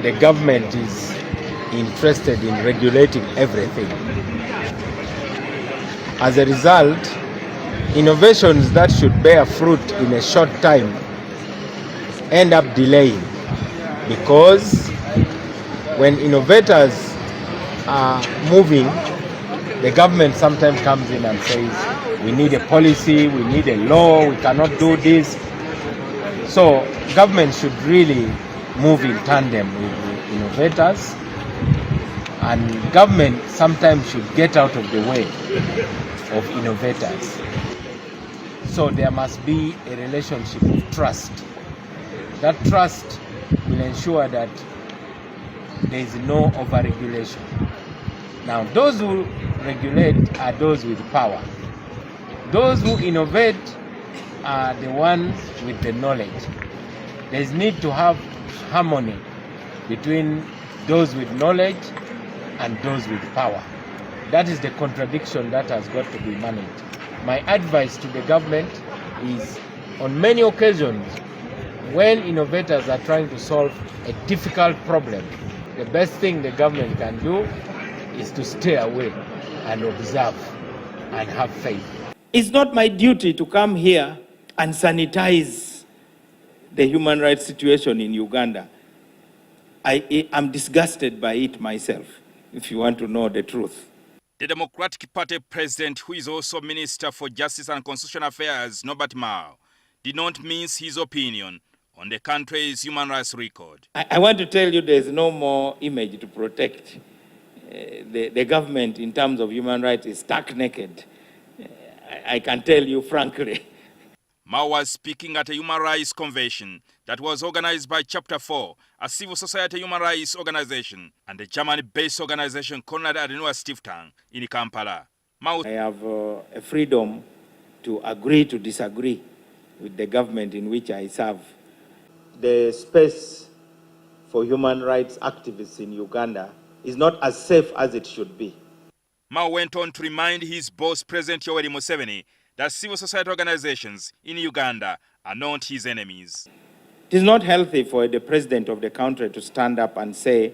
the government is interested in regulating everything. As a result, innovations that should bear fruit in a short time end up delaying, because when innovators are moving, the government sometimes comes in and says, we need a policy, we need a law, we cannot do this. So government should really move in tandem with the innovators, and government sometimes should get out of the way of innovators. So there must be a relationship of trust. That trust will ensure that there is no overregulation. Now, those who regulate are those with power. Those who innovate are the ones with the knowledge. There is need to have harmony between those with knowledge and those with power. That is the contradiction that has got to be managed. My advice to the government is, on many occasions, when innovators are trying to solve a difficult problem, the best thing the government can do is to stay away and observe and have faith. It's not my duty to come here and sanitize the human rights situation in Uganda. I'm disgusted by it myself, if you want to know the truth. The Democratic Party president, who is also Minister for Justice and Constitutional Affairs, Norbert Mao, did not mince his opinion on the country's human rights record. I want to tell you there's no more image to protect. The government in terms of human rights is stark naked. I can tell you frankly. Mao was speaking at a human rights convention that was organized by Chapter 4, a civil society human rights organization, and the Germany-based organization Konrad Adenauer Stiftung in Kampala. Mao, I have a freedom to agree to disagree with the government in which I serve. The space for human rights activists in Uganda is not as safe as it should be. Mao went on to remind his boss, President Museveni, that civil society organizations in Uganda are not his enemies. It is not healthy for the president of the country to stand up and say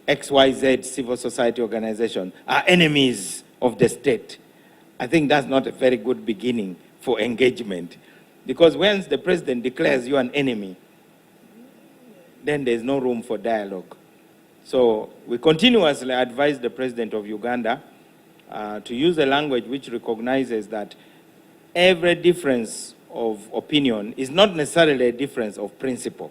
XYZ civil society organization are enemies of the state. I think that's not a very good beginning for engagement, because once the president declares you an enemy, then there's no room for dialogue. So we continuously advise the president of Uganda to use a language which recognizes that every difference of opinion is not necessarily a difference of principle.